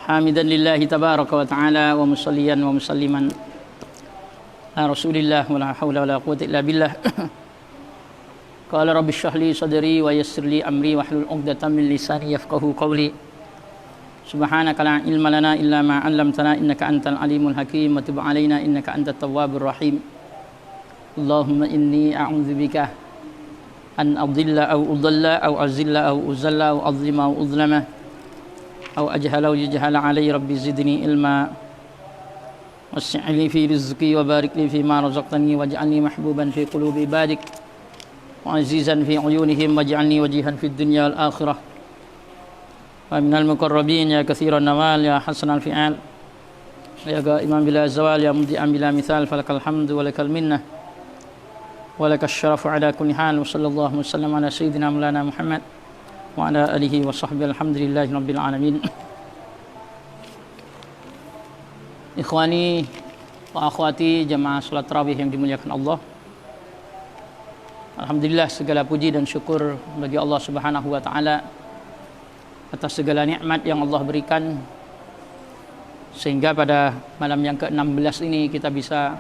hamidan lillahi tabaraka wa ta'ala wa musalliyan wa musalliman ala rasulillah wa la hawla wa la quwwata illa billah. Qala rabbi shrah li sadri wa yassir li amri wahlul 'uqdatam min lisani yafqahu qawli. Subhanaka la ilma lana illa ma 'allamtana innaka antal alimul hakim wa tub 'alaina innaka antat tawwabur rahim. Allahumma inni a'udzubika an adilla aw udalla aw azilla aw uzalla aw azlima aw uzlama aw ajhala aw yajhala alayya rabbi zidni ilma wasi'li fi rizqi wa barik li fi ma razaqtani waj'alni mahbuban fi qulubi ibadik wa azizan fi uyunihim waj'alni wajihan fid dunya wal akhirah wa minal muqarrabin ya katsiran nawal ya hasanal fi'al ya qa'iman bila zawal ya mudhi'an bila mithal falakal hamdu wa lakal minnah wa lakasy syarafu ala kulli hal wa sallallahu wasallam ala sayyidina maulana Muhammad wa ala alihi wa sahbihi alhamdulillahi rabbil alamin. Ikhwani wa akhwati jamaah salat tarawih yang dimuliakan Allah. Alhamdulillah, segala puji dan syukur bagi Allah Subhanahu wa taala atas segala nikmat yang Allah berikan sehingga pada malam yang ke-16 ini kita bisa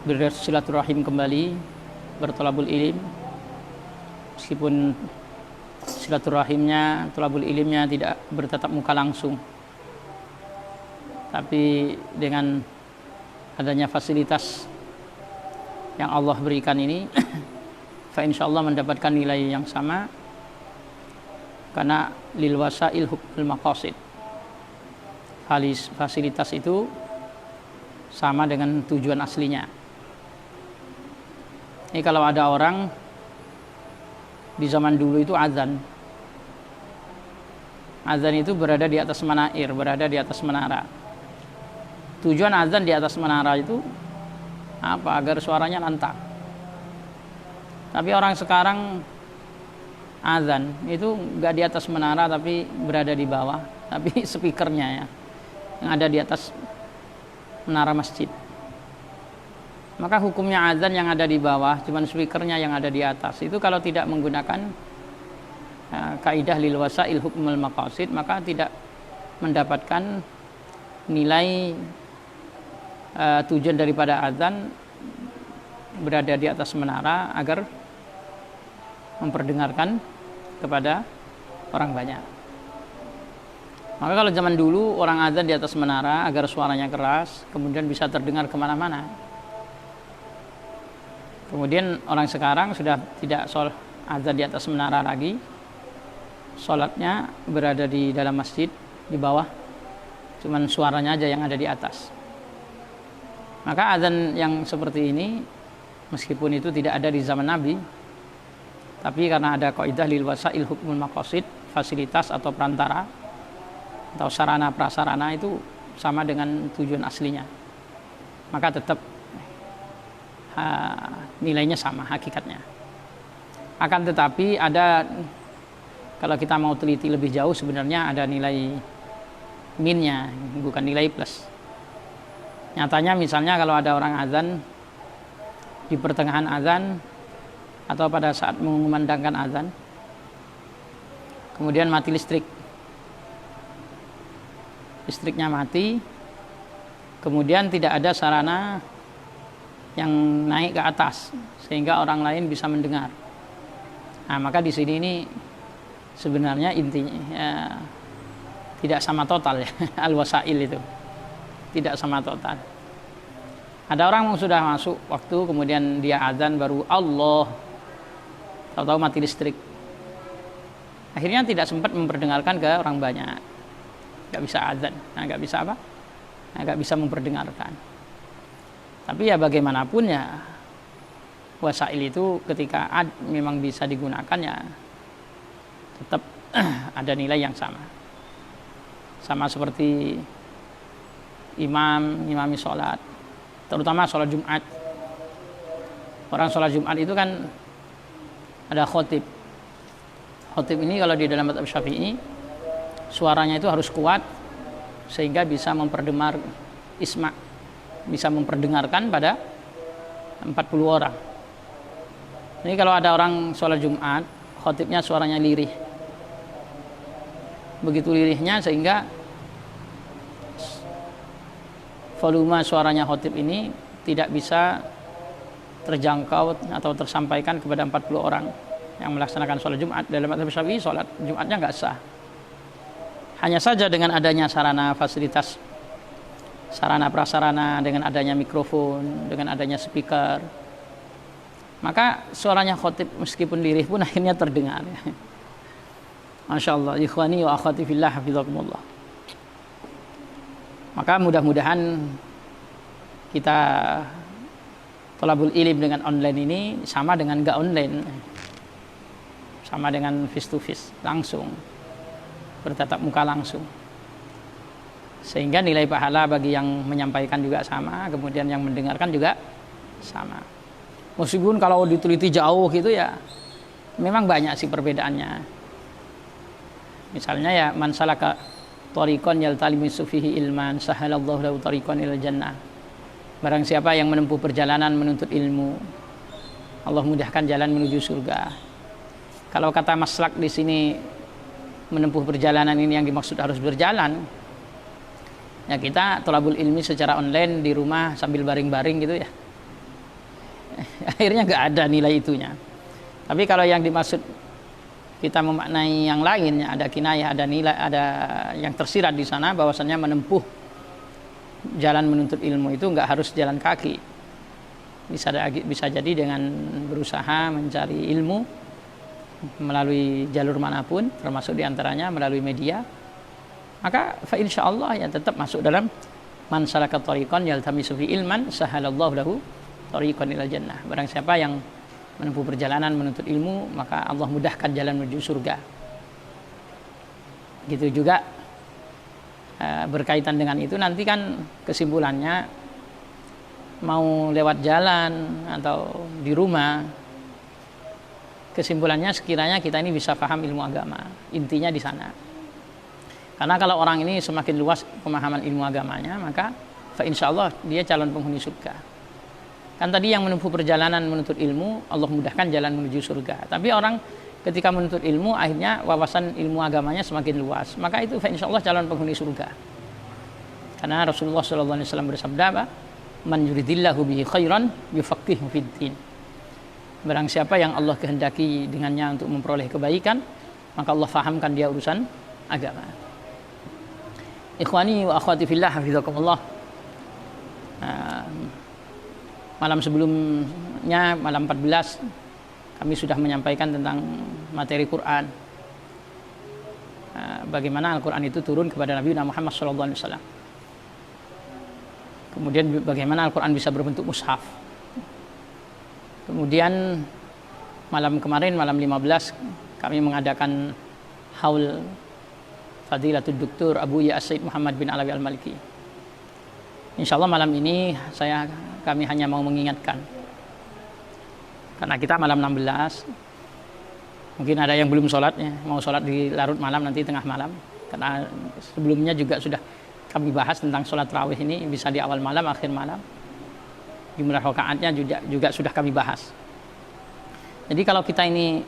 bersilaturahim kembali, bertolabul ilim, meskipun silaturahimnya, tolabul ilimnya tidak bertatap muka langsung, tapi dengan adanya fasilitas yang Allah berikan ini fa insyaallah mendapatkan nilai yang sama, karena lil wasail hukmul maqasid, fasilitas itu sama dengan tujuan aslinya. Ini kalau ada orang di zaman dulu itu azan itu berada di atas manair, berada di atas menara. Tujuan azan di atas menara itu apa? Agar suaranya lantang. Tapi orang sekarang azan itu nggak di atas menara tapi berada di bawah, tapi speakernya ya yang ada di atas menara masjid. Maka hukumnya azan yang ada di bawah, cuman speakernya yang ada di atas. Itu kalau tidak menggunakan kaidah lil wasail hukmul maqasid, maka tidak mendapatkan nilai tujuan daripada azan berada di atas menara agar memperdengarkan kepada orang banyak. Maka kalau zaman dulu orang azan di atas menara agar suaranya keras, kemudian bisa terdengar kemana-mana. Kemudian orang sekarang sudah tidak sholat azan di atas menara lagi, sholatnya berada di dalam masjid di bawah, cuman suaranya aja yang ada di atas. Maka azan yang seperti ini meskipun itu tidak ada di zaman Nabi, tapi karena ada kaidah lil wasail hukmul maqasid, fasilitas atau perantara atau sarana prasarana itu sama dengan tujuan aslinya, maka tetap nilainya sama hakikatnya. Akan tetapi ada, kalau kita mau teliti lebih jauh, sebenarnya ada nilai minnya, bukan nilai plus. Nyatanya misalnya kalau ada orang azan di pertengahan azan atau pada saat mengumandangkan azan, kemudian mati listriknya mati, kemudian tidak ada sarana yang naik ke atas sehingga orang lain bisa mendengar. Nah, maka di sini ini sebenarnya intinya tidak sama total ya al-wasail itu. Tidak sama total. Ada orang yang sudah masuk waktu kemudian dia azan baru Allah, tahu-tahu mati listrik. Akhirnya tidak sempat memperdengarkan ke orang banyak. Enggak bisa azan. Nah, enggak bisa apa? Enggak bisa memperdengarkan. Tapi ya bagaimanapun ya wasail itu ketika memang bisa digunakan ya tetap ada nilai yang sama. Sama seperti imami sholat, terutama sholat Jumat. Orang sholat Jumat itu kan ada khotib. Khotib ini kalau di dalam mazhab Syafi'i suaranya itu harus kuat sehingga bisa bisa memperdengarkan pada 40 orang. Ini kalau ada orang sholat Jumat, khotibnya suaranya lirih, begitu lirihnya sehingga volume suaranya khotib ini tidak bisa terjangkau atau tersampaikan kepada 40 orang yang melaksanakan sholat Jumat. Dalam mazhab Syafi'i sholat Jumatnya nggak sah. Hanya saja dengan adanya sarana fasilitas, sarana prasarana, dengan adanya mikrofon, dengan adanya speaker, maka suaranya khotib meskipun lirih pun akhirnya terdengar. Masya Allah, ikhwani wa akhwati fillah, hafizakumullah. Maka mudah-mudahan kita thalabul ilm dengan online ini sama dengan nggak online, sama dengan face to face, langsung bertatap muka langsung, sehingga nilai pahala bagi yang menyampaikan juga sama, kemudian yang mendengarkan juga sama. Meskipun kalau diteliti jauh gitu ya memang banyak sih perbedaannya. Misalnya ya man salaka thariqan yaltamisu fihi ilman sahalallahu lahu thariqan ilal jannah. Barang siapa yang menempuh perjalanan menuntut ilmu, Allah mudahkan jalan menuju surga. Kalau kata maslak di sini menempuh perjalanan ini yang dimaksud harus berjalan, ya kita thalabul ilmi secara online di rumah sambil baring-baring gitu ya, akhirnya nggak ada nilai itunya. Tapi kalau yang dimaksud kita memaknai yang lainnya, ada kinayah, ada nilai, ada yang tersirat di sana bahwasannya menempuh jalan menuntut ilmu itu nggak harus jalan kaki, bisa jadi dengan berusaha mencari ilmu melalui jalur manapun, termasuk diantaranya melalui media, maka fa insyaallah ya tetap masuk dalam man salaka thariqan yaltamisu fi ilman sahalallahu lahu thariqan ilal jannah. Barang siapa yang menempuh perjalanan menuntut ilmu, maka Allah mudahkan jalan menuju surga. Gitu juga berkaitan dengan itu nanti kan kesimpulannya mau lewat jalan atau di rumah, kesimpulannya sekiranya kita ini bisa paham ilmu agama, intinya di sana. Karena kalau orang ini semakin luas pemahaman ilmu agamanya, maka fa insyaallah dia calon penghuni surga. Kan tadi yang menempuh perjalanan menuntut ilmu, Allah mudahkan jalan menuju surga. Tapi orang ketika menuntut ilmu akhirnya wawasan ilmu agamanya semakin luas, maka itu fa insyaallah calon penghuni surga. Karena Rasulullah SAW bersabda apa? Man yuridillahu bihi khairan yufaqihu fid din. Barang siapa yang Allah kehendaki dengannya untuk memperoleh kebaikan, maka Allah fahamkan dia urusan agama. Ikhwani wa akhwati fillah, hafizakumullah. Malam sebelumnya, malam 14, kami sudah menyampaikan tentang materi Quran. Bagaimana Al-Quran itu turun kepada Nabi Muhammad SAW. Kemudian bagaimana Al-Quran bisa berbentuk mushaf. Kemudian malam kemarin, malam 15, kami mengadakan haul Fadilatul Duktur Abu Ya Said Muhammad bin Alawi Al-Maliki. Insyaallah malam ini kami hanya mau mengingatkan, karena kita malam 16, mungkin ada yang belum sholat ya, mau sholat di larut malam nanti tengah malam, karena sebelumnya juga sudah kami bahas tentang sholat tarawih ini bisa di awal malam, akhir malam. Jumlah rakaatnya juga sudah kami bahas. Jadi kalau kita ini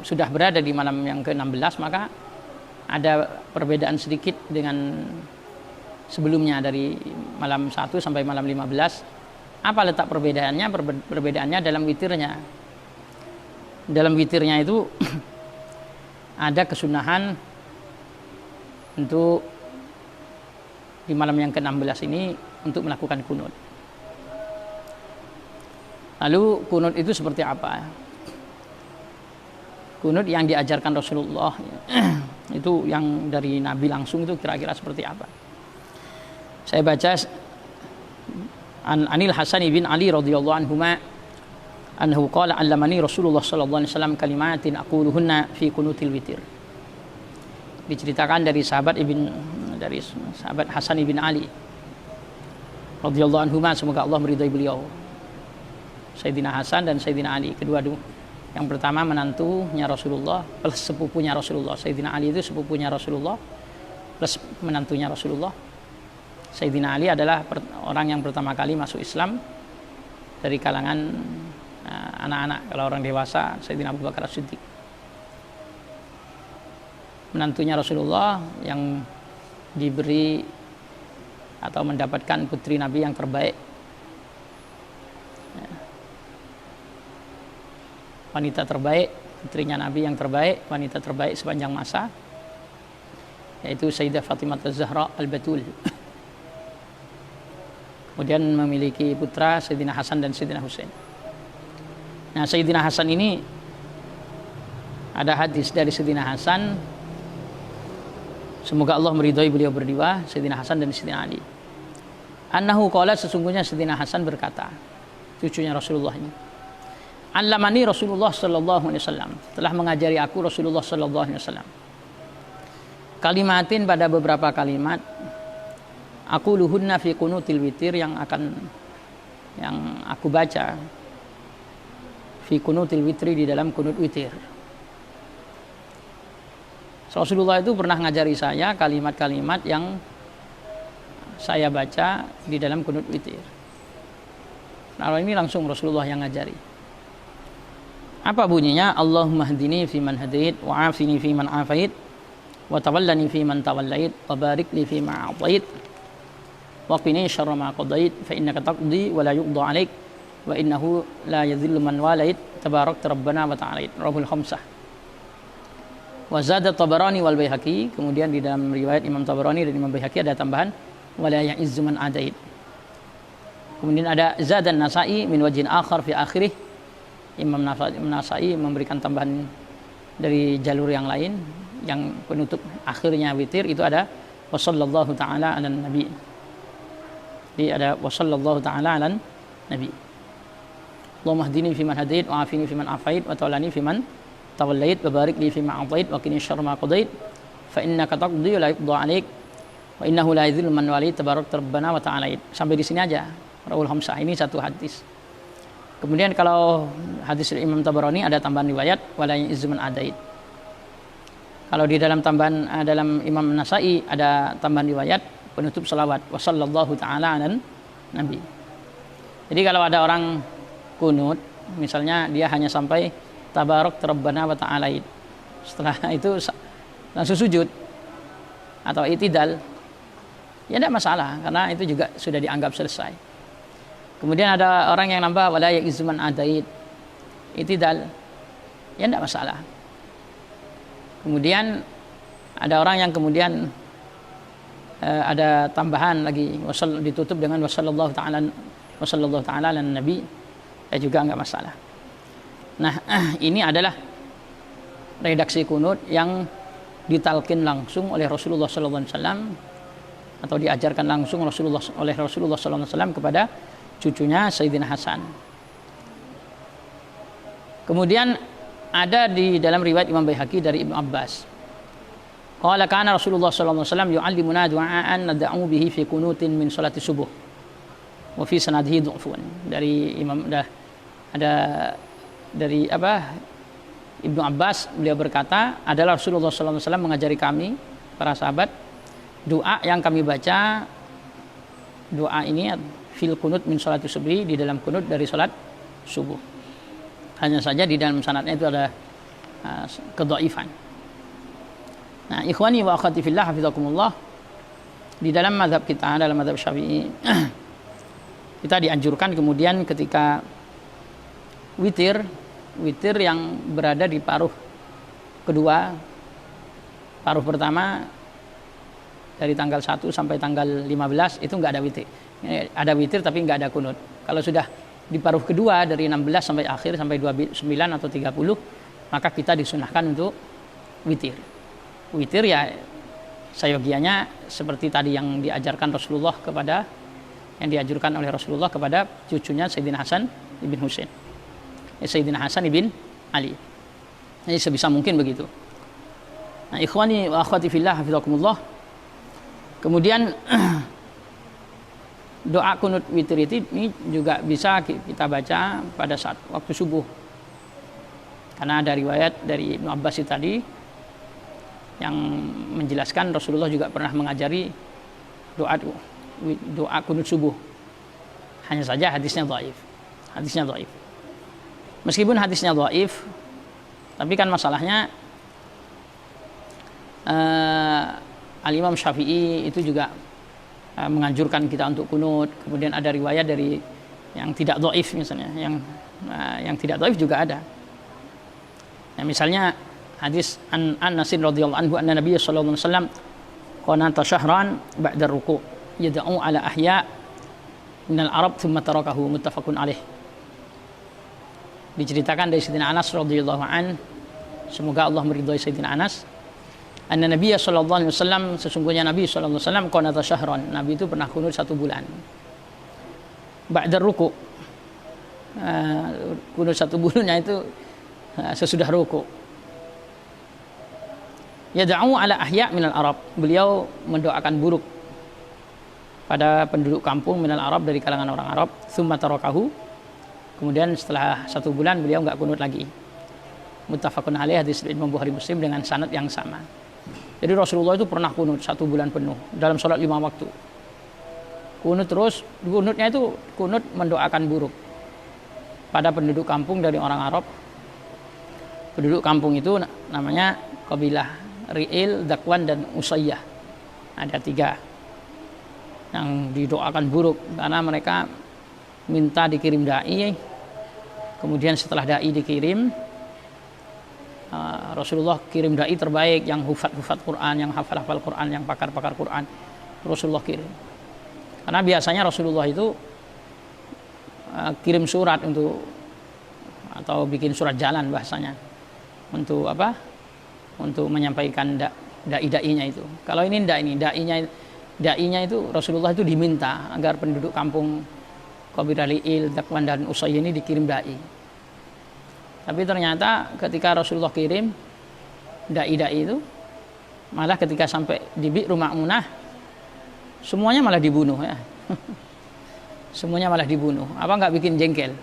sudah berada di malam yang ke-16, maka ada perbedaan sedikit dengan sebelumnya dari malam 1 sampai malam 15. Apa letak perbedaannya? Perbedaannya dalam witirnya. Dalam witirnya itu ada kesunahan untuk di malam yang ke-16 ini untuk melakukan kunut. Lalu kunut itu seperti apa? Kunut yang diajarkan Rasulullah itu yang dari Nabi langsung itu kira-kira seperti apa? Saya baca Anil Hasan bin Ali radhiyallahu anhuma annahu qala 'allamani Rasulullah sallallahu alaihi wasallam kalimatin aquluhunna fi kunutil witir. Diceritakan dari sahabat Hasan bin Ali radhiyallahu anhuma, semoga Allah meridai beliau, Sayyidina Hasan dan Sayyidina Ali, kedua yang pertama menantunya Rasulullah plus sepupunya Rasulullah. Sayyidina Ali itu sepupunya Rasulullah plus menantunya Rasulullah. Sayyidina Ali adalah orang yang pertama kali masuk Islam dari kalangan anak-anak. Kalau orang dewasa Sayyidina Abu Bakar As-Siddiq. menantunya Rasulullah yang diberi atau mendapatkan putri Nabi yang terbaik, wanita terbaik, putrinya Nabi yang terbaik, wanita terbaik sepanjang masa, yaitu Sayyidah Fatimah Az-Zahra Al-Batul. Kemudian memiliki putra Sayyidina Hasan dan Sayyidina Husain. Nah, Sayyidina Hasan ini ada hadis dari Sayyidina Hasan, semoga Allah meridhai beliau berdua, Sayyidina Hasan dan Sayyidina Ali. Annahu qala, sesungguhnya Sayyidina Hasan berkata, cucunya Rasulullah ini, Allamani Rasulullah sallallahu alaihi wasallam, telah mengajari aku Rasulullah sallallahu alaihi wasallam, kalimatin, pada beberapa kalimat, aku luhunna fi kunutil witir, yang aku baca fi kunutil witri, di dalam kunut witir. Rasulullah itu pernah ngajari saya kalimat-kalimat yang saya baca di dalam kunut witir. Nah, ini langsung Rasulullah yang ngajari. Apa bunyinya? Allahumma hdini fi man hadait, wa afini fi man afait, wa tawallani fi man tawallait, wa barik li fi ma a'tait, wa qini syarra ma qadait, fa innaka taqdi wa la yuqda 'alaik, wa innahu la yadhillu man walait, tabarakta rabbana wa ta'alait. Rawahul khamsah. Wa zada Tabarani wal Baihaqi, kemudian di dalam riwayat Imam Tabarani dan Imam Baihaqi ada tambahan wa la ya'izzu man adait. Kemudian ada zadan Nasa'i min wajhin akhar fi akhirih, Imam Nasa'i memberikan tambahan dari jalur yang lain yang penutup akhirnya witir itu ada wa sallallahu ta'ala 'alan nabi. Jadi ada wa sallallahu ta'ala 'alan nabi. Allahumma hdini fi man hadait, wa afini fi man afait, wa tawallani fi man tawallait, wa barik li fi ma a'tait, wa qini syarra ma qadait, fa innaka taqdi wa la yuqda 'alaik, wa innahu la yadhillu man walait, tabarakta rabbana wa ta'alait. Sampai di sini aja. Rawahul khamsah, ini satu hadis. Kemudian kalau hadis Imam Tabarani ada tambahan riwayat wala ya'izzu man adait. Kalau di dalam tambahan dalam Imam Nasa'i ada tambahan riwayat penutup salawat wa sallallahu ta'ala 'alan nabi. Jadi kalau ada orang kunut, misalnya dia hanya sampai tabarakta rabbana wa ta'alait, setelah itu langsung sujud atau i'tidal, ya tidak masalah, karena itu juga sudah dianggap selesai. Kemudian ada orang yang nambah wala ya'izzu man adait, i'tidal, ya tidak masalah. Kemudian ada orang yang kemudian ada tambahan lagi ditutup dengan wasallallahu ta'ala ala nabi, ya juga enggak masalah. Nah, ini adalah redaksi kunut yang ditalkin langsung oleh Rasulullah sallallahu alaihi wasallam atau diajarkan langsung oleh Rasulullah sallallahu alaihi wasallam kepada cucunya Sayyidina Hasan. Kemudian ada di dalam riwayat Imam Baihaqi dari Ibnu Abbas, qala kana Rasulullah sallallahu alaihi wasallam yu'allimuna du'aan nad'u bihi fi kunutin min salati subuh wa fi sanadihi dhu'fun. Dari Imam ada dari Ibnu Abbas, beliau berkata, adalah Rasulullah sallallahu alaihi wasallam mengajari kami para sahabat doa yang kami baca, doa ini fil kunut min salati subuh, di dalam kunut dari salat subuh. Hanya saja di dalam sanadnya itu ada kedhaifan. Nah, ikhwani wa akhwati fillah hafizakumullah, di dalam mazhab kita, dalam mazhab Syafi'i, kita dianjurkan kemudian ketika witir yang berada di paruh kedua, paruh pertama dari tanggal 1 sampai tanggal 15 itu enggak ada witir. Ada witir tapi enggak ada kunut. Kalau sudah di paruh kedua dari 16 sampai akhir sampai 29 atau 30, maka kita disunahkan untuk witir. Witir ya sayogianya seperti tadi yang diajarkan Rasulullah kepada, yang diajarkan oleh Rasulullah kepada cucunya Sayyidina Hasan ibn Husain, Sayyidina Hasan ibn Ali. Jadi sebisa mungkin begitu. Nah, ikhwani wa akhwati fillah hafizakumullah. Kemudian doa kunut witir ini juga bisa kita baca pada saat waktu subuh. Karena ada riwayat dari Ibnu Abbas tadi yang menjelaskan Rasulullah juga pernah mengajari doa kunut subuh. Hanya saja hadisnya dhaif. Meskipun hadisnya dhaif, tapi kan masalahnya Al-Imam Syafi'i itu juga menganjurkan kita untuk kunut. Kemudian ada riwayat dari yang tidak dhaif misalnya, yang tidak dhaif juga ada. Nah, misalnya hadis Anas radhiyallahu anhu anna Nabiy sallallahu alaihi wasallam qanata syahran ba'da ruku' yad'u ala ahya minal Arab thumma tarakahu, muttafaqun alaih. Diceritakan dari Sayyidina Anas radhiyallahu an, semoga Allah meridhai Sayyidina Anas, anna Nabiy sallallahu alaihi wasallam, sesungguhnya Nabi sallallahu alaihi wasallam qanata syahran, Nabi itu pernah kunut 1 bulan. Ba'da ruku', kunut 1 bulannya itu sesudah ruku'. Yad'u ala ahya minal Arab, beliau mendoakan buruk pada penduduk kampung minal Arab, dari kalangan orang Arab. Tsumma tarakahu, kemudian setelah 1 bulan beliau enggak kunut lagi. Muttafaqun alaih, hadis Imam Bukhari Muslim dengan sanad yang sama. Jadi Rasulullah itu pernah kunut 1 bulan penuh dalam sholat 5 waktu. Kunut terus, kunutnya itu kunut mendoakan buruk pada penduduk kampung dari orang Arab. Penduduk kampung itu namanya kabilah Ri'il, Dakwan, dan Usayyah. Ada 3 yang didoakan buruk karena mereka minta dikirim dai. Kemudian setelah dai dikirim, Rasulullah kirim dai terbaik yang hufat Quran, yang hafal Quran, yang pakar Quran. Rasulullah kirim. Karena biasanya Rasulullah itu kirim surat untuk, atau bikin surat jalan bahasanya, untuk apa? Untuk menyampaikan dai-dainya itu. Kalau ini enggak, ini dainya itu Rasulullah itu diminta agar penduduk kampung kabilah Ri'il, Dakwan, dan Usayyah ini dikirim dai. Tapi ternyata ketika Rasulullah kirim dai-dai itu, malah ketika sampai di Bi'ru Ma'munah semuanya malah dibunuh ya. Semuanya malah dibunuh. Apa enggak bikin jengkel?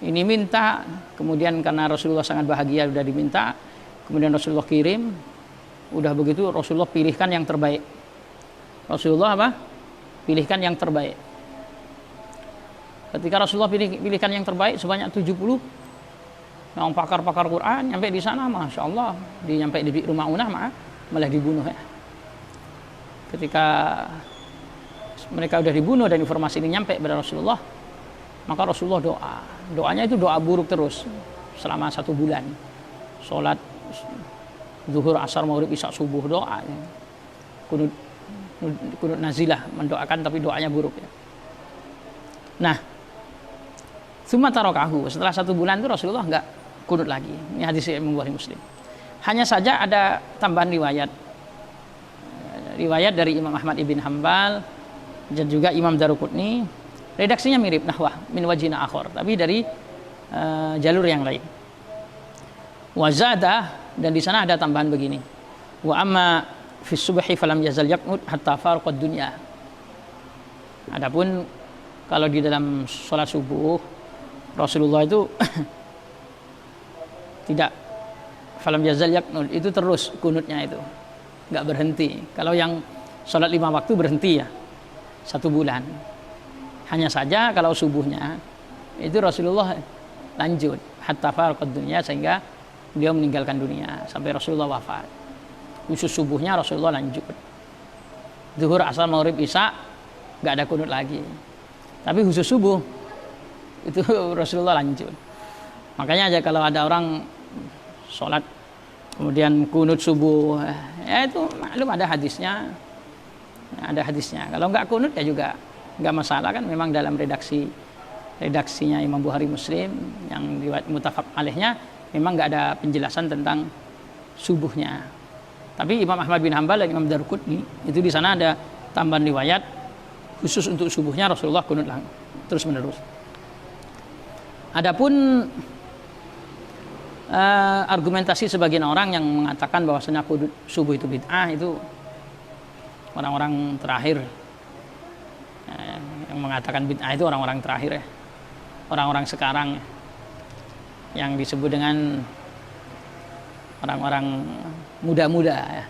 Ini minta, kemudian karena Rasulullah sangat bahagia sudah diminta, kemudian Rasulullah kirim, udah begitu Rasulullah pilihkan yang terbaik. Rasulullah apa? Pilihkan yang terbaik. Ketika Rasulullah pilihkan yang terbaik sebanyak 70 yang pakar Quran, nyampe di sana, masya Allah, nyampe di Bi'ru Ma'unah malah dibunuh ya. Ketika mereka udah dibunuh dan informasi ini nyampe kepada Rasulullah, maka Rasulullah doanya itu doa buruk terus selama 1 bulan. Sholat zuhur, asar, maghrib, isya, subuh doa. Kunut nazilah, mendoakan tapi doanya buruk ya. Nah, tsumma tarakahu, setelah 1 bulan itu Rasulullah enggak kunut lagi. Ini hadis Imam Bukhari Muslim. Hanya saja ada tambahan riwayat dari Imam Ahmad ibn Hanbal dan juga Imam Daruqutni. Redaksinya mirip, nahwah min wajhina akhar, tapi dari jalur yang lain. Wa zada, dan di sana ada tambahan begini. Wa amma fi subhi falam yazal yaqnut hatta faraqad dunya. Adapun kalau di dalam sholat subuh Rasulullah itu tidak falam yazal yaqnut, itu terus kunutnya itu, enggak berhenti. Kalau yang sholat 5 waktu berhenti ya 1 bulan. Hanya saja kalau subuhnya itu Rasulullah lanjut hatta faraqad dunya, sehingga beliau meninggalkan dunia sampai Rasulullah wafat. Khusus subuhnya Rasulullah lanjut. Zuhur, asar, maghrib, isya enggak ada kunut lagi. Tapi khusus subuh itu Rasulullah lanjut. Makanya aja kalau ada orang sholat kemudian kunut subuh, ya itu maklum ada hadisnya. Ada hadisnya. Kalau enggak kunut ya juga enggak masalah kan, memang dalam redaksinya Imam Bukhari Muslim yang riwayat muttafaq alaihnya memang enggak ada penjelasan tentang subuhnya. Tapi Imam Ahmad bin Hanbal dan Imam Daruqutni itu di sana ada tambahan riwayat khusus untuk subuhnya Rasulullah kunut terus menerus. Adapun argumentasi sebagian orang yang mengatakan bahwasanya kunut subuh itu bid'ah, itu orang-orang terakhir. Yang mengatakan bid'ah itu orang-orang terakhir ya. Orang-orang sekarang yang disebut dengan orang-orang muda-muda ya.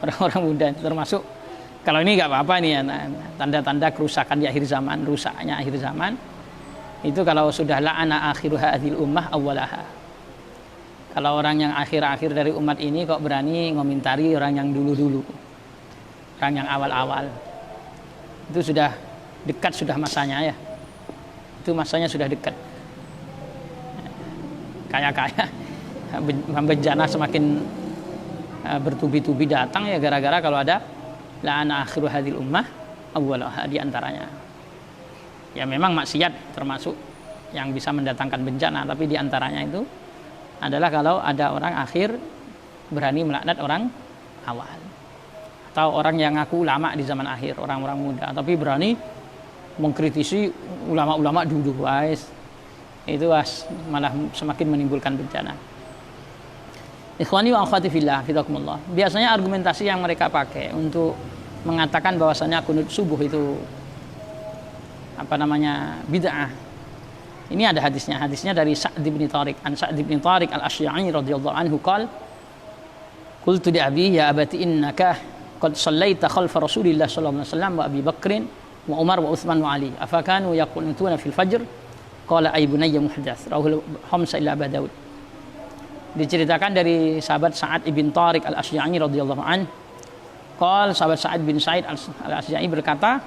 Orang-orang muda, termasuk kalau ini nggak apa-apa nih ya, tanda-tanda kerusakan di akhir zaman, rusaknya akhir zaman itu kalau sudah la'ana akhiru hadhil ummah awwalaha. Kalau orang yang akhir-akhir dari umat ini kok berani ngomentari orang yang dulu-dulu, orang yang awal-awal. Itu sudah dekat sudah masanya ya. Itu masanya sudah dekat. Kayak bencana semakin bertubi-tubi datang ya gara-gara kalau ada la'ana akhiru hadhil ummah awwalaha di antaranya. Ya memang maksiat termasuk yang bisa mendatangkan bencana, tapi di antaranya itu adalah kalau ada orang akhir berani melaknat orang awal. Atau orang yang ngaku ulama di zaman akhir, orang-orang muda, tapi berani mengkritisi ulama-ulama dulu, guys. Itu malah semakin menimbulkan bencana. Ikhwani wa akhwati fillah, fidakumullah. Biasanya argumentasi yang mereka pakai untuk mengatakan bahwasanya kunut subuh itu bid'ah. Ini ada hadisnya. Hadisnya dari Sa'd bin Tariq, an Sa'd bin Tariq al-Asy'ari radhiyallahu anhu qala qultu li abi ya abati innaka qad shallaita khalfa Rasulillah sallallahu alaihi wasallam wa Abi Bakrin wa Umar wa Utsman wa Ali afakanu yaqunutuna fil fajr qala ay bunayya muhdath rawahul khamsa illa Abu Daud. Diceritakan dari sahabat Sa'ad bin Tariq al-Asy'ari radhiyallahu an qala sahabat Sa'ad bin Sa'id al-Asy'ari berkata,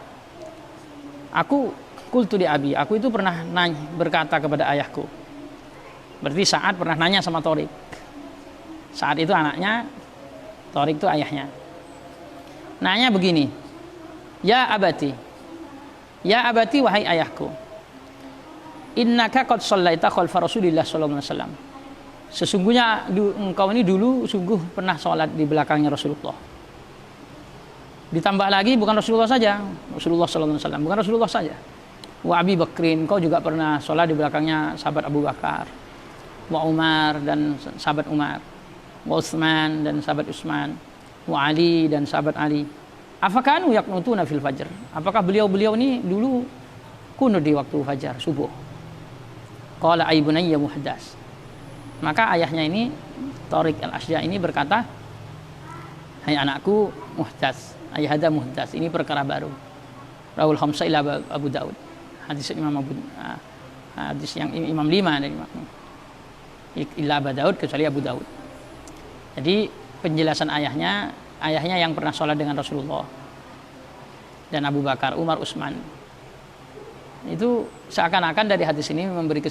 aku qultu li abi, aku itu pernah berkata kepada ayahku. Berarti Sa'ad pernah nanya sama Tariq. Sa'ad itu anaknya, Tariq itu ayahnya. Nanya begini, ya abati wahai ayahku, innaka qad shallaita khalfa Rasulillah sallallahu alaihi wasallam. Sesungguhnya engkau ini dulu sungguh pernah sholat di belakangnya Rasulullah. Ditambah lagi bukan Rasulullah saja, Rasulullah sallallahu alaihi wasallam, bukan Rasulullah saja. Wa Abi Bakrin, kau juga pernah sholat di belakangnya sahabat Abu Bakar. Wa Umar dan sahabat Umar. Wa Utsman dan sahabat Utsman. Wa Ali dan sahabat Ali. Afakanu yaqnutuna fil fajr. Apakah beliau-beliau ini dulu kunut di waktu fajar subuh? Qala ay bunayya muhdas. Maka ayahnya ini Tariq al-Asy'ari ini berkata, hai anakku, muhdas, ayahada muhdas, ini perkara baru. Rawul khamsa ila Abu Daud. Hadis yang Imam 5 dari illa Abu Daud kecuali Abu Daud. Jadi penjelasan ayahnya yang pernah sholat dengan Rasulullah dan Abu Bakar, Umar, Utsman. Itu seakan-akan dari hadis ini memberi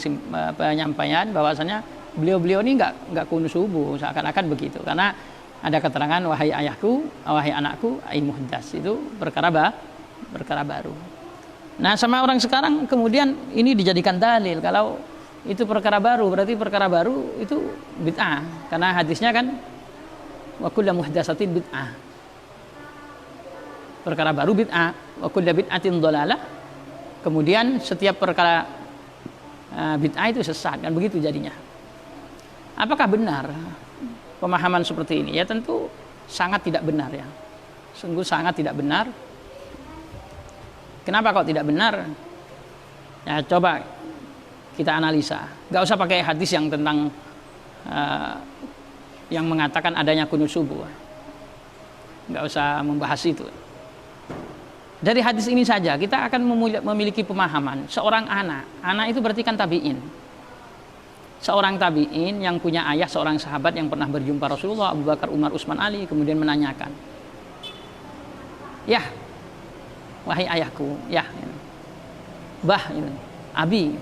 penyampaian bahwasanya beliau-beliau ini enggak kunut subuh, seakan-akan begitu. Karena ada keterangan wahai ayahku, wahai anakku, ai muhdas, itu perkara baru. Nah, sama orang sekarang kemudian ini dijadikan dalil kalau itu perkara baru, berarti perkara baru itu bid'ah. Karena hadisnya kan wa kullu muhdatsatin bid'ah. Perkara baru bid'ah, wa kullu bid'atin dhalalah. Kemudian setiap perkara bid'ah itu sesat, kan begitu jadinya. Apakah benar pemahaman seperti ini? Ya tentu sangat tidak benar ya. Sungguh sangat tidak benar. Kenapa kok tidak benar? Ya coba kita analisa. Gak usah pakai hadis yang tentang yang mengatakan adanya kunut subuh. Gak usah membahas itu. Dari hadis ini saja kita akan memiliki pemahaman seorang anak itu berarti kan tabi'in. Seorang tabi'in yang punya ayah seorang sahabat yang pernah berjumpa Rasulullah, Abu Bakar, Umar, Utsman, Ali, kemudian menanyakan, ya wahai ayahku, ya bah, abi,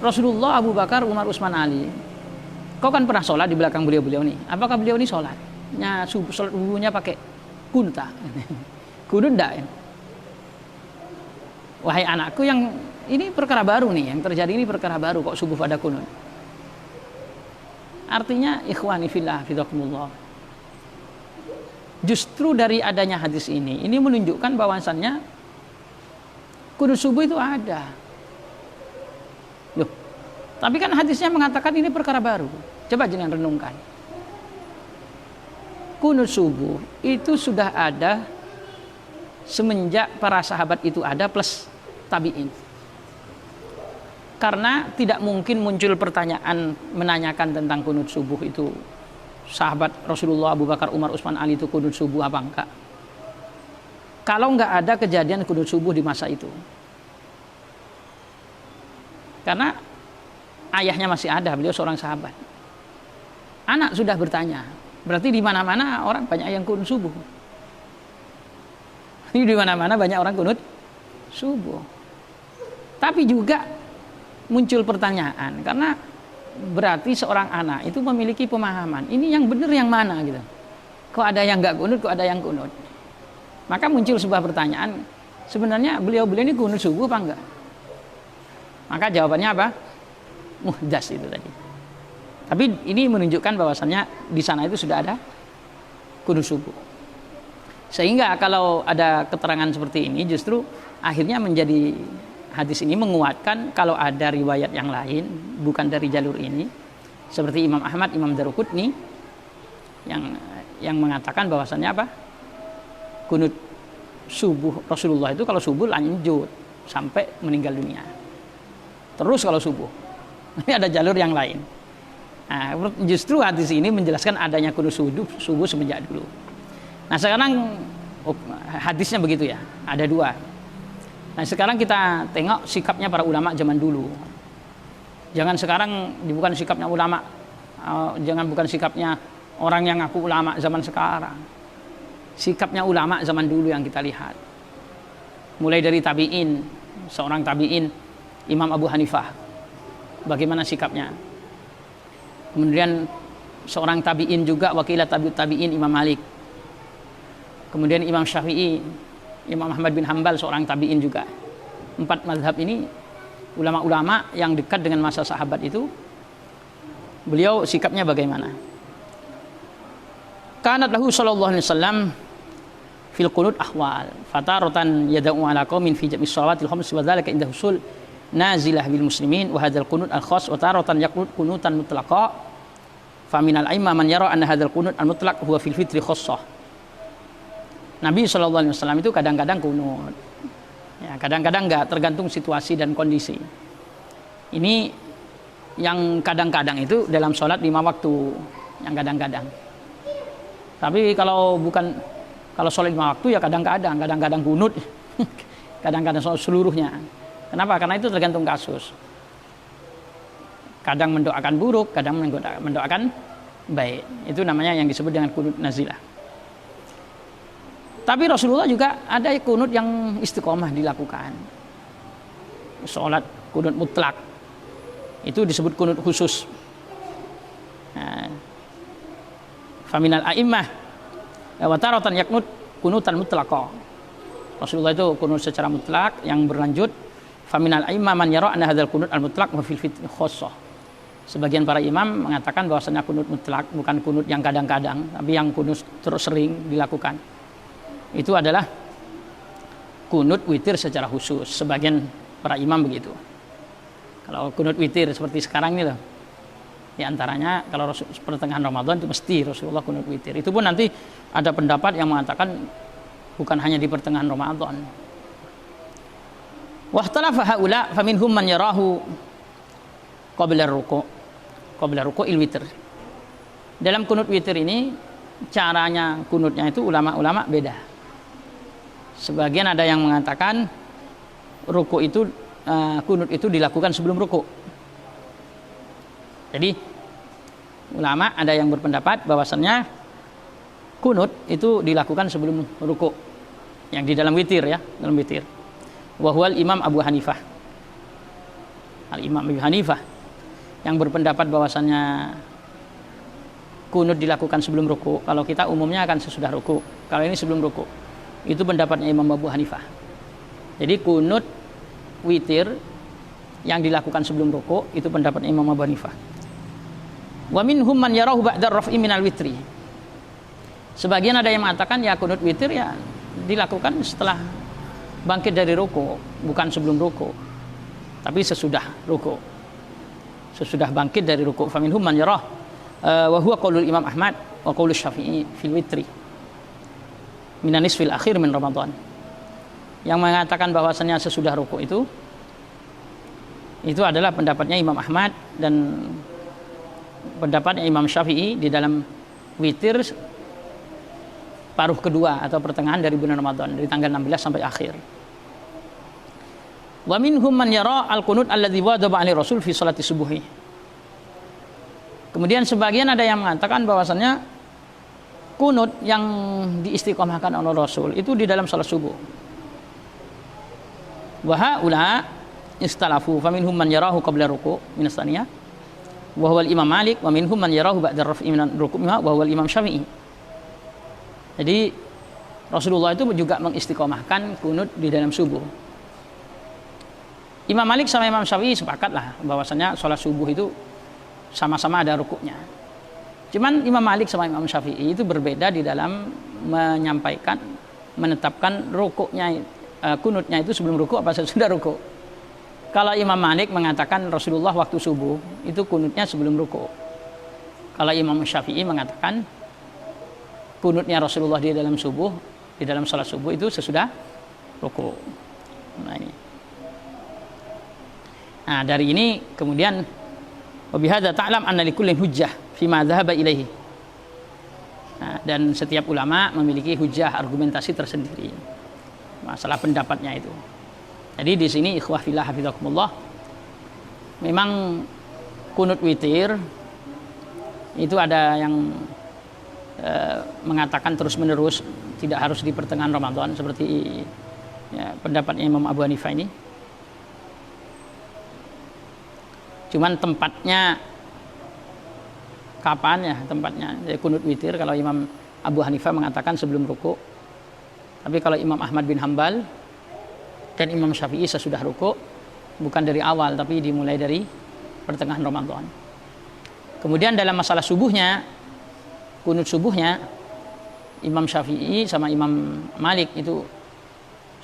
Rasulullah, Abu Bakar, Umar, Utsman, Ali, kau kan pernah sholat di belakang beliau-beliau nih. Apakah beliau ini sholatnya sholat subuhnya pakai kunta? Kunut enggak ya? Wahai anakku, yang ini perkara baru nih, yang terjadi ini perkara baru kok subuh pada kunut. Artinya ikhwani fillah fidakumullah. Justru dari adanya hadis ini menunjukkan bahwasannya kunut subuh itu ada. Loh, tapi kan hadisnya mengatakan ini perkara baru. Coba jangan renungkan. Kunut subuh itu sudah ada semenjak para sahabat itu ada plus tabi'in. Karena tidak mungkin muncul pertanyaan menanyakan tentang kunut subuh itu. Sahabat Rasulullah Abu Bakar, Umar, Utsman, Ali itu kunut subuh apa enggak? Kalau enggak ada kejadian kunut subuh di masa itu. Karena ayahnya masih ada, beliau seorang sahabat. Anak sudah bertanya. Berarti di mana-mana orang banyak yang kunut subuh. Ini di mana-mana banyak orang kunut subuh. Tapi juga muncul pertanyaan, karena berarti seorang anak itu memiliki pemahaman, ini yang benar yang mana gitu. Kok ada yang nggak kunut, kok ada yang kunut. Maka muncul sebuah pertanyaan, sebenarnya beliau-beliau ini kunut subuh apa enggak? Maka jawabannya apa? Muhdas itu tadi. Tapi ini menunjukkan bahwasannya di sana itu sudah ada kunut subuh. Sehingga kalau ada keterangan seperti ini, justru akhirnya menjadi hadis ini menguatkan kalau ada riwayat yang lain bukan dari jalur ini, seperti Imam Ahmad, Imam Daruqutni yang mengatakan bahwasannya apa? Kunut subuh Rasulullah itu kalau subuh lanjut sampai meninggal dunia. Terus kalau subuh. Ini ada jalur yang lain. Nah, justru hadis ini menjelaskan adanya kunut subuh semenjak dulu. Nah, sekarang hadisnya begitu ya. Ada dua. Nah, sekarang kita tengok sikapnya para ulama zaman dulu. Jangan sekarang bukan sikapnya ulama, bukan sikapnya orang yang ngaku ulama zaman sekarang. Sikapnya ulama zaman dulu yang kita lihat. Mulai dari tabi'in, seorang tabi'in Imam Abu Hanifah. Bagaimana sikapnya? Kemudian seorang tabi'in juga wakilah tabi'in Imam Malik. Kemudian Imam Syafi'i, Imam Ahmad bin Hambal seorang tabi'in juga. 4 mazhab ini ulama-ulama yang dekat dengan masa sahabat itu, beliau sikapnya bagaimana? Kanat lahu sallallahu alaihi wasallam fil qunut ahwal fataratan yad'u ala qaumin fi jam'is shalawatil khams wa dzalika inda husul nazilah bil muslimin wa hadzal qunut al khas wa taratan yaqnut qunutan mutlaqa fa minal aimma man yara anna hadzal qunut al mutlaq huwa fil fitri khassah. Nabi sallallahu alaihi wasallam itu kadang-kadang kunut. Ya, kadang-kadang enggak, tergantung situasi dan kondisi. Ini yang kadang-kadang itu dalam sholat 5 waktu, yang kadang-kadang. Tapi kalau sholat 5 waktu ya kadang-kadang kunut, kadang-kadang seluruhnya. Kenapa? Karena itu tergantung kasus. Kadang mendoakan buruk, kadang mendoakan baik. Itu namanya yang disebut dengan kunut nazilah. Tapi Rasulullah juga ada kunut yang istiqomah dilakukan. Sholat kunut mutlak. Itu disebut kunut khusus. Nah, faminal a'immah wa taratan yaqnut kunutan mutlaqa. Rasulullah itu kunut secara mutlak yang berlanjut. Faminal a'immah man yara anna hadzal kunut al mutlaq wa fil fitri khassah. Sebagian para imam mengatakan bahwasanya kunut mutlak bukan kunut yang kadang-kadang, tapi yang kunut terus sering dilakukan. Itu adalah kunut witir secara khusus. Sebagian para imam begitu. Kalau kunut witir seperti sekarang ini loh, di antaranya kalau pertengahan Ramadan itu mesti Rasulullah kunut witir. Itu pun nanti ada pendapat yang mengatakan bukan hanya di pertengahan Ramadan. Wahtalafa haula faminhum man yarahu qabla ruku' witr. Dalam kunut witir ini caranya kunutnya itu ulama-ulama beda. Sebagian ada yang mengatakan ruku itu kunut itu dilakukan sebelum ruku. Jadi ulama ada yang berpendapat bahwasannya kunut itu dilakukan sebelum ruku. Yang di dalam witir ya, dalam witir. Wa huwal Imam Abu Hanifah. Al-Imam Abu Hanifah yang berpendapat bahwasannya kunut dilakukan sebelum ruku. Kalau kita umumnya akan sesudah ruku. Kalau ini sebelum ruku. Itu pendapatnya Imam Abu Hanifah. Jadi kunut witir yang dilakukan sebelum ruku itu pendapatnya Imam Abu Hanifah. Wa minhum man yarahu ba'da raf'i minal witri. Sebagian ada yang mengatakan ya kunut witir ya dilakukan setelah bangkit dari ruku, bukan sebelum ruku. Tapi sesudah ruku. Sesudah bangkit dari ruku. Fa minhum man yarah wa huwa qaulul Imam Ahmad wa qaulus Syafi'i fil witri. Minanis fil akhir min Ramadan, yang mengatakan bahwasannya sesudah ruku itu adalah pendapatnya Imam Ahmad dan pendapatnya Imam Syafi'i di dalam witir paruh kedua atau pertengahan dari bulan Ramadan, dari tanggal 16 sampai akhir. Wa minhum man yara al-qunut alladzi wadaba alaihi Rasul fi sholati subuhi. Kemudian sebagian ada yang mengatakan bahwasannya kunut yang diistiqomahkan oleh Rasul itu di dalam salat subuh. Wa haula istalafu faminhum man yarahu qabla ruku' min as-saniyah wa huwa al-Imam Malik wa minhum man yarahu ba'da raf'i min ruku' wa huwa al-Imam Syafi'i. Jadi Rasulullah itu juga mengistiqomahkan kunut di dalam subuh. Imam Malik sama Imam Syafi'i sepakatlah bahwasanya salat subuh itu sama-sama ada rukuknya. Cuman Imam Malik sama Imam Syafi'i itu berbeda di dalam menyampaikan, menetapkan rukuknya, kunutnya itu sebelum rukuk apa sesudah rukuk. Kalau Imam Malik mengatakan Rasulullah waktu subuh itu kunutnya sebelum rukuk. Kalau Imam Syafi'i mengatakan kunutnya Rasulullah di dalam subuh, di dalam salat subuh itu sesudah rukuk. Nah ini. Nah dari ini kemudian wabihadza ta'lam anna likullin hujjah fima dhahaba ilaihi. Nah, dan setiap ulama memiliki hujjah argumentasi tersendiri masalah pendapatnya itu. Jadi di sini ikhwah fillah hafizakumullah, memang kunut witir itu ada yang mengatakan terus menerus, tidak harus di pertengahan Ramadan seperti ya, pendapatnya Imam Abu Hanifah ini. Cuman tempatnya kapan ya tempatnya kunut witir, kalau Imam Abu Hanifah mengatakan sebelum rukuk, tapi kalau Imam Ahmad bin Hambal dan Imam Syafi'i sesudah rukuk, bukan dari awal tapi dimulai dari pertengahan Ramadan. Kemudian dalam masalah subuhnya, kunut subuhnya, Imam Syafi'i sama Imam Malik itu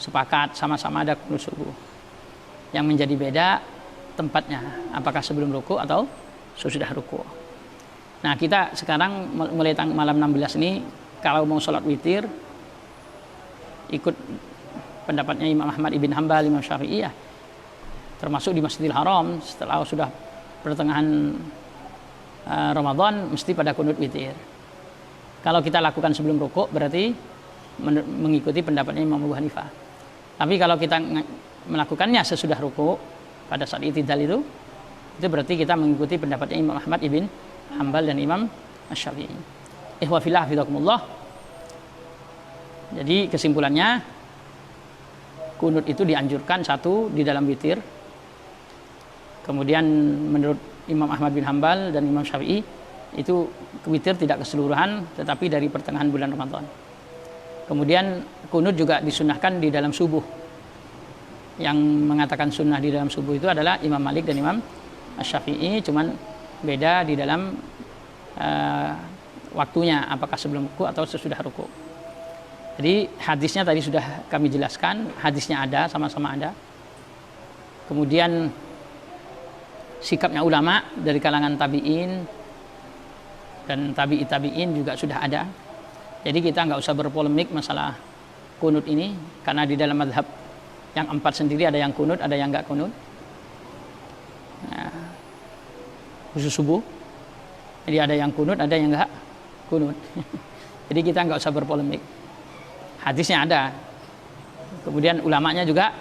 sepakat sama-sama ada kunut subuh. Yang menjadi beda tempatnya, apakah sebelum ruku atau sesudah ruku. Nah kita sekarang mulai malam 16 ini kalau mau sholat witir ikut pendapatnya Imam Ahmad ibn Hambal, Imam Syafi'i ya, termasuk di Masjidil Haram setelah sudah pertengahan Ramadan mesti pada kunut witir. Kalau kita lakukan sebelum ruku berarti mengikuti pendapatnya Imam Abu Hanifah. Tapi kalau kita melakukannya sesudah ruku pada saat i'tidal itu berarti kita mengikuti pendapatnya Imam Ahmad ibn Hambal dan Imam Asy-Syafi'i. Ikhwa fillah hafizakumullah. Jadi kesimpulannya kunut itu dianjurkan satu di dalam witir. Kemudian menurut Imam Ahmad bin Hambal dan Imam Syafi'i itu witir tidak keseluruhan tetapi dari pertengahan bulan Ramadan. Kemudian kunut juga disunahkan di dalam subuh. Yang mengatakan sunnah di dalam subuh itu adalah Imam Malik dan Imam Asy-Syafi'i, cuman beda di dalam waktunya, apakah sebelum ruku atau sesudah ruku. Jadi hadisnya tadi sudah kami jelaskan, hadisnya ada, sama-sama ada. Kemudian sikapnya ulama dari kalangan tabi'in dan tabi'in juga sudah ada. Jadi kita nggak usah berpolemik masalah kunut ini, karena di dalam mazhab yang 4 sendiri ada yang kunut, ada yang nggak kunut. Nah, khusus subuh, jadi ada yang kunut, ada yang nggak kunut. Jadi kita nggak usah berpolemik. Hadisnya ada, kemudian ulamanya juga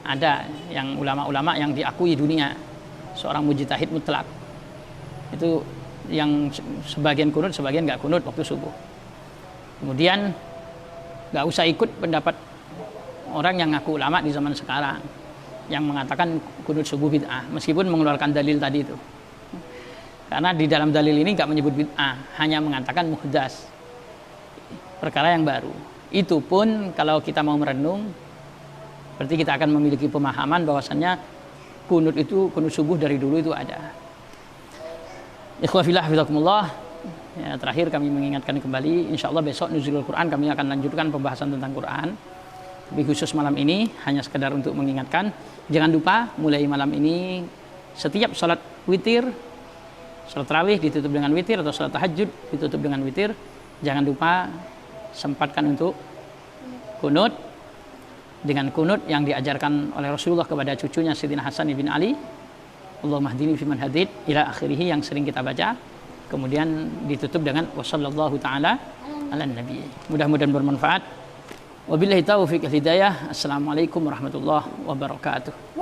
ada, yang ulama-ulama yang diakui dunia, seorang mujtahid mutlak. Itu yang sebagian kunut, sebagian nggak kunut waktu subuh. Kemudian nggak usah ikut pendapat orang yang ngaku ulama di zaman sekarang yang mengatakan kunut subuh bid'ah, meskipun mengeluarkan dalil tadi itu. Karena di dalam dalil ini nggak menyebut bid'ah, hanya mengatakan muhdas, perkara yang baru. Itu pun kalau kita mau merenung, berarti kita akan memiliki pemahaman bahwasannya kunut subuh dari dulu itu ada. Ikhwah fillah hafizakumullah. Ya, terakhir kami mengingatkan kembali, insyaallah besok Nuzulul Quran kami akan lanjutkan pembahasan tentang Quran. Tapi khusus malam ini hanya sekedar untuk mengingatkan, jangan lupa mulai malam ini setiap salat witir, salat tarawih ditutup dengan witir atau salat tahajud ditutup dengan witir, jangan lupa sempatkan untuk kunut dengan kunut yang diajarkan oleh Rasulullah kepada cucunya Sayyidina Hasan bin Ali, Allahumma hdini fiman hadid ila akhirih, yang sering kita baca. Kemudian ditutup dengan wassallallahu taala ala nabi. Mudah-mudahan bermanfaat. Wabillahi taufiq wal hidayah. Assalamualaikum warahmatullahi wabarakatuh.